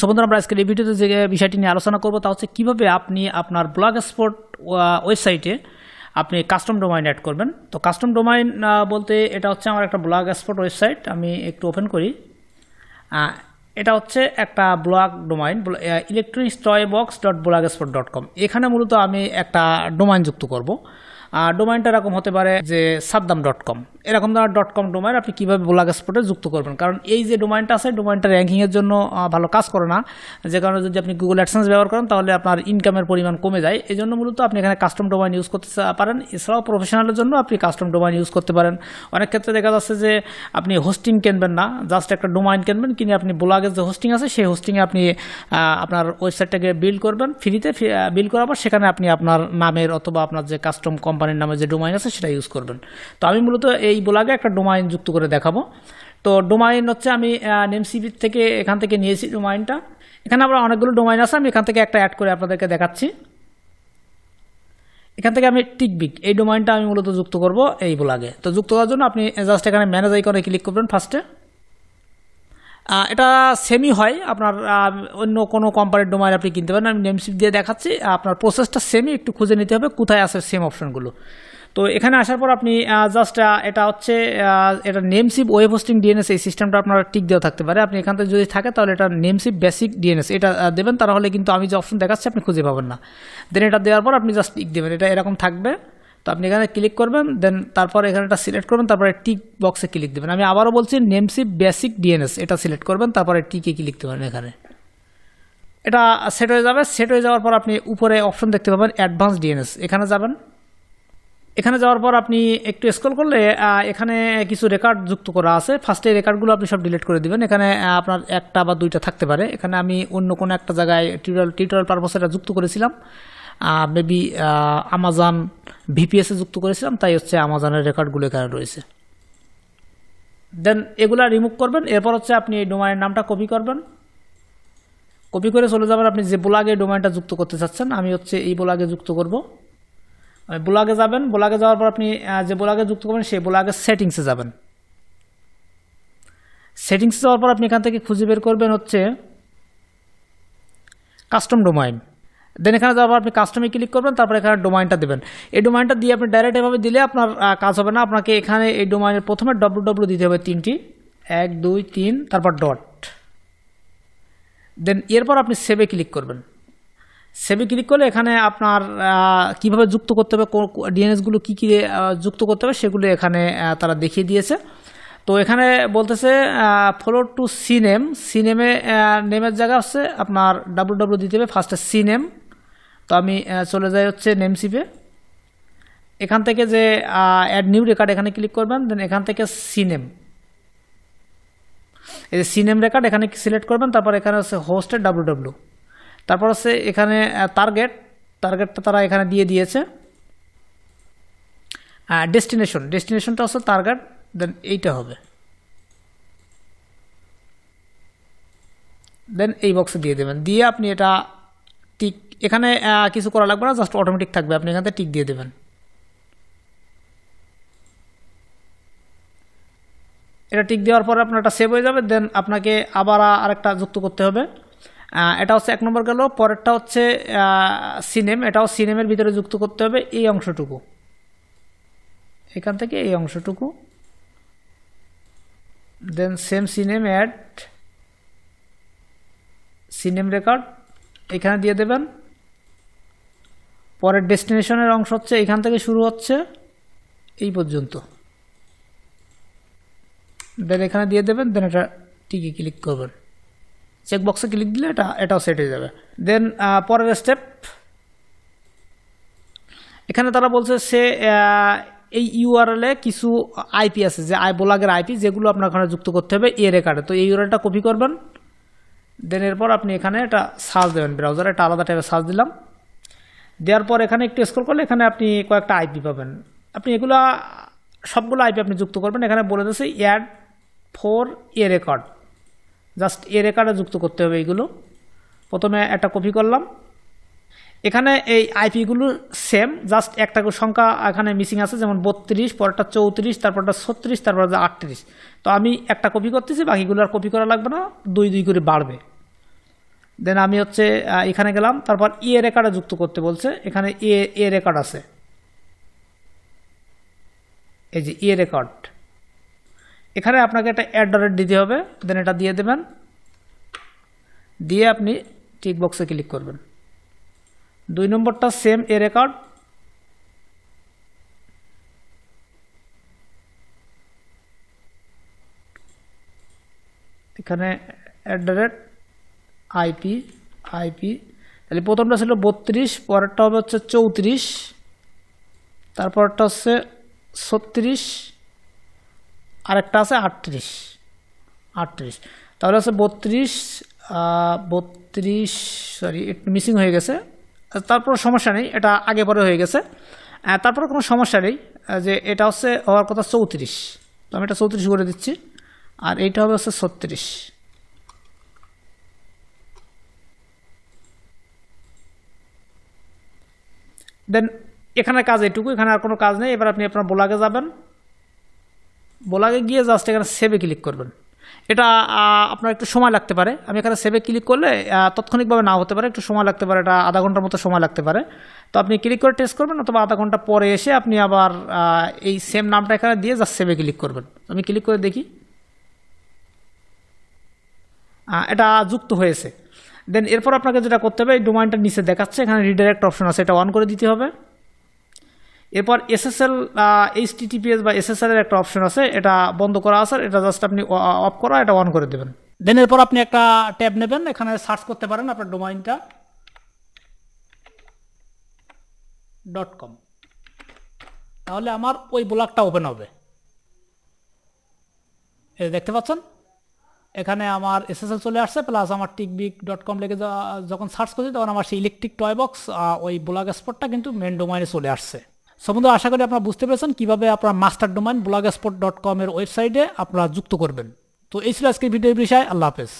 বন্ধুরা, আমরা আজকের এই ভিডিওতে যে বিষয়টি নিয়ে আলোচনা করব তা হচ্ছে কীভাবে আপনি আপনার ব্লগস্পট ওয়েবসাইটে আপনি কাস্টম ডোমাইন অ্যাড করবেন। তো কাস্টম ডোমাইন বলতে এটা হচ্ছে আমার একটা ব্লগস্পট ওয়েবসাইট। আমি একটু ওপেন করি। এটা হচ্ছে একটা ব্লগ ডোমাইন, electronicstoybox.blogspot.com। এখানে মূলত আমি একটা ডোমাইন যুক্ত করব। ডোমাইনটা এরকম হতে পারে যে saddam.com, এরকম ধরনের .com ডোমাইন আপনি কীভাবে ব্লগস্পটে যুক্ত করবেন। কারণ এই যে ডোমাইনটা আছে, ডোমাইনটা র্যাঙ্কিংয়ের জন্য ভালো কাজ করে না, যে কারণে যদি আপনি গুগল অ্যাডসেন্স ব্যবহার করেন তাহলে আপনার ইনকামের পরিমাণ কমে যায়। এই জন্য মূলত আপনি এখানে কাস্টম ডোমাইন ইউজ করতে পারেন। এছাড়াও প্রফেশনালের জন্য আপনি কাস্টম ডোমাইন ইউজ করতে পারেন। অনেক ক্ষেত্রে দেখা যাচ্ছে যে আপনি হোস্টিং কিনবেন না, জাস্ট একটা ডোমাইন কিনবেন, কিনে আপনি ব্লগের যে হোস্টিং আছে সেই হোস্টিংয়ে আপনি আপনার ওয়েবসাইটটাকে বিল্ড করবেন, ফ্রিতে বিল্ড করার পর সেখানে আপনি আপনার নামের অথবা আপনার যে কাস্টম কোম্পানির নামে যে ডোমাইন আছে সেটা ইউজ করবেন। তো আমি মূলত এই ব্লগে একটা ডোমাইন যুক্ত করে দেখাবো। তো ডোমাইন হচ্ছে আমি নেমসিপি থেকে এখান থেকে নিয়েছি ডোমাইনটা। এখানে আবার অনেকগুলো ডোমাইন আছে, আমি এখান থেকে একটা অ্যাড করে আপনাদেরকে দেখাচ্ছি। এখান থেকে আমি ThreeGbd এই ডোমাইনটা আমি মূলত যুক্ত করব এই ব্লগে। তো যুক্ত করার জন্য আপনি জাস্ট এখানে ম্যানেজ আইকনে ক্লিক করবেন ফার্স্টে। এটা সেমই হয়, আপনার অন্য কোনো কোম্পানির ডোমাইন আপনি কিনতে পারেন। আমি নেমসিপ দিয়ে দেখাচ্ছি, আপনার প্রসেসটা সেমই, একটু খুঁজে নিতে হবে কোথায় আছে সেম অপশনগুলো। তো এখানে আসার পর আপনি জাস্ট এটা হচ্ছে এটা নেমসিপ ওয়েব হোস্টিং ডিএনএস, এই সিস্টেমটা আপনার টিক দেওয়া থাকতে পারে। আপনি এখান থেকে যদি থাকে তাহলে এটা নেমসিপ বেসিক ডিএনএস এটা দেবেন, তাহলে কিন্তু আমি যে অপশন দেখাচ্ছি আপনি খুঁজে পাবেন না। দেন এটা দেওয়ার পর আপনি জাস্ট টিক দেবেন, এটা এরকম থাকবে। তো আপনি এখানে ক্লিক করবেন, দেন তারপর এখানে এটা সিলেক্ট করবেন, তারপরে টিক বক্সে ক্লিক দেবেন। আমি আবারও বলছি নেমসিপ বেসিক ডিএনএস এটা সিলেক্ট করবেন, তারপরে টিকে ক্লিক দেবেন। এখানে এটা সেট হয়ে যাবে। সেট হয়ে যাওয়ার পর আপনি উপরে অপশন দেখতে পাবেন অ্যাডভান্স ডিএনএস, এখানে যাবেন। এখানে যাওয়ার পর আপনি একটু স্ক্রল করলে এখানে কিছু রেকর্ড যুক্ত করা আছে। ফার্স্টে রেকর্ডগুলো আপনি সব ডিলিট করে দিবেন। এখানে আপনার একটা বা দুইটা থাকতে পারে। এখানে আমি অন্য কোনো একটা জায়গায় টিউটোরিয়াল পারপাসে এটা যুক্ত করেছিলাম, মেবি আমাজন ভিপিএসে যুক্ত করেছিলাম, তাই হচ্ছে আমাজনের রেকর্ডগুলো এখানে রয়েছে। দেন এগুলা রিমুভ করবেন। এরপর হচ্ছে আপনি এই ডোমাইনের নামটা কপি করবেন। কপি করে চলে যাবেন আপনি যে ব্লগে ডোমাইনটা যুক্ত করতে চাচ্ছেন। আমি হচ্ছে এই ব্লগে যুক্ত করব। ব্লগে যাবেন, ব্লগে যাওয়ার পর আপনি যে ব্লগে যুক্ত করবেন সেই ব্লগের সেটিংসে যাবেন। সেটিংসে যাওয়ার পর আপনি এখান থেকে খুঁজে বের করবেন হচ্ছে কাস্টম ডোমাইন। দেন এখানে যাওয়ার পর আপনি কাস্টমে ক্লিক করবেন, তারপর এখানে ডোমাইনটা দেবেন। এই ডোমাইনটা দিয়ে আপনি ডাইরেক্ট এভাবে দিলে আপনার কাজ হবে না। আপনাকে এখানে এই ডোমাইনের প্রথমে www দিতে হবে 3টি, 1 2 3, তারপর ডট। দেন এরপর আপনি সেভে ক্লিক করবেন। সেভে ক্লিক করলে এখানে আপনার কিভাবে যুক্ত করতে হবে, ডিএনএসগুলো কী কী যুক্ত করতে হবে সেগুলো এখানে তারা দেখিয়ে দিয়েছে। তো এখানে বলতেছে ফলো টু সিনেম। সিনেমে নেমের জায়গা হচ্ছে আপনার www দিতে হবে ফার্স্টে সিনেম। তো আমি চলে যাই হচ্ছে নেমসিপে। এখান থেকে যে অ্যাড নিউ রেকর্ড এখানে ক্লিক করবেন। দেন এখান থেকে সিনেম, এই যে সিনেম রেকর্ড এখানে সিলেক্ট করবেন। তারপর এখানে হচ্ছে হোস্টের www, তারপর হচ্ছে এখানে টার্গেটটা তারা এখানে দিয়ে দিয়েছে। ডেস্টিনেশনটা হচ্ছে টার্গেট, দেন এইটা হবে। দেন এই বক্সে দিয়ে দেবেন, দিয়ে আপনি এটা টিক, এখানে কিছু করা লাগবে না, জাস্ট অটোমেটিক থাকবে। আপনি এখান থেকে টিক দিয়ে দেবেন। এটা টিক দেওয়ার পরে আপনার এটা সেভ হয়ে যাবে। দেন আপনাকে আবার আরেকটা যুক্ত করতে হবে। এটা হচ্ছে 1 নম্বর গেল। পরেরটা হচ্ছে সিনেম, এটাও সিনেমের ভিতরে যুক্ত করতে হবে এই অংশটুকু, এখান থেকে এই অংশটুকু। দেন সেম সিনেম অ্যাড সিনেম রেকর্ড এখানে দিয়ে দেবেন। পরের ডেস্টিনেশনের অংশ হচ্ছে এখান থেকে শুরু হচ্ছে এই পর্যন্ত। দেন এখানে দিয়ে দেবেন। দেন এটা টিকে ক্লিক করবেন, চেকবক্সে ক্লিক দিলে এটাও সেট হয়ে যাবে। দেন পরের স্টেপ, এখানে তারা বলছে সে এই ইউআরএলে কিছু আইপি আছে, যে ব্লগের আইপি, যেগুলো আপনার ওখানে যুক্ত করতে হবে এই রেকর্ডে। তো এই ইউআরএলটা কপি করবেন। দেন এরপর আপনি এখানে এটা সার্চ দেবেন ব্রাউজারে, এটা আলাদা টাইপের সার্চ দিলাম। দেওয়ার পর এখানে একটু স্ক্রল করলে এখানে আপনি কয়েকটা আইপি পাবেন। আপনি সবগুলো আইপি আপনি যুক্ত করবেন। এখানে বলে দিয়েছে add for a record, just a রেকর্ডে যুক্ত করতে হবে এইগুলো। প্রথমে একটা কপি করলাম। এখানে এই আইপিগুলো সেম, জাস্ট একটা সংখ্যা এখানে মিসিং আছে, যেমন 32, পরেরটা 34, তারপরটা 36, তারপর 38। তো আমি একটা কপি করতেছি, বাকিগুলো আর কপি করা লাগবে না, 2 2 করে বাড়বে। দেন আমি হচ্ছে এখানে গেলাম, তারপর এ রেকর্ডে যুক্ত করতে বলছে, এখানে এ রেকর্ড আছে, এই যে এ রেকর্ড, এখানে আপনাকে একটা অ্যাট দিতে হবে, দেন এটা দিয়ে দেবেন, দিয়ে আপনি টিক বক্সে ক্লিক করবেন। 2 নম্বরটা সেম এ রেকর্ড, এখানে @IP, তাহলে প্রথমটা ছিল 32, পরেরটা হবে হচ্ছে 34, তারপরটা হচ্ছে 36, আরেকটা আছে 38, তাহলে হচ্ছে 32, সরি একটু মিসিং হয়ে গেছে, তারপর সমস্যা নেই, এটা আগে পরে হয়ে গেছে, তারপরে কোনো সমস্যা নেই, যে এটা হচ্ছে হওয়ার কথা 34, তো আমি এটা 34 করে দিচ্ছি, আর এইটা হবে হচ্ছে 36। দেন এখানে কাজ এইটুকু, এখানে আর কোনো কাজ নেই। এবার আপনি আপনার ব্লগে যাবেন, ব্লগে গিয়ে জাস্ট এখানে সেভে ক্লিক করবেন। এটা আপনার একটু সময় লাগতে পারে, আমি এখানে সেভে ক্লিক করলে তাৎক্ষণিকভাবে না হতে পারে, একটু সময় লাগতে পারে, এটা আধা ঘন্টার মতো সময় লাগতে পারে। তো আপনি ক্লিক করে টেস্ট করবেন, অথবা আধা ঘন্টা পরে এসে আপনি আবার এই সেম নামটা এখানে দিয়ে জাস্ট সেভে ক্লিক করবেন। আমি ক্লিক করে দেখি, এটা যুক্ত হয়েছে। দেন এরপর আপনাকে যেটা করতে হবে, এই ডোমাইনটার নিচে দেখাচ্ছে এখানে রিডাইরেক্ট অপশন আছে, এটা অন করে দিতে হবে। এরপর SSL HTTPS বা SSL এর একটা অপশন আছে, এটা বন্ধ করা আছে, এটা জাস্ট আপনি অফ করা, এটা অন করে দেবেন। দেন এরপর আপনি একটা ট্যাব নেবেন, এখানে সার্চ করতে পারেন আপনার ডোমাইনটা .com, তাহলে আমার ওই ব্লগটা ওপেন হবে। এই দেখতে পাচ্ছেন এখানে আমার SSL চলে আসছে, প্লাস আমার ThreeGbd.com লেগে যখন সার্চ করছি তখন আমার সেই ইলেকট্রিক টয় বক্স ওই ব্লগস্পটটা কিন্তু মেন ডোমাইনে চলে আসছে। সো বন্ধুরা, আশা করি আপনারা বুঝতে পেরেছেন কীভাবে আপনার মাস্টার ডোমাইন blogspot.com এর ওয়েবসাইটে আপনারা যুক্ত করবেন। তো এই ছিল আজকের ভিডিওর বিষয়। আল্লাহ হাফেজ।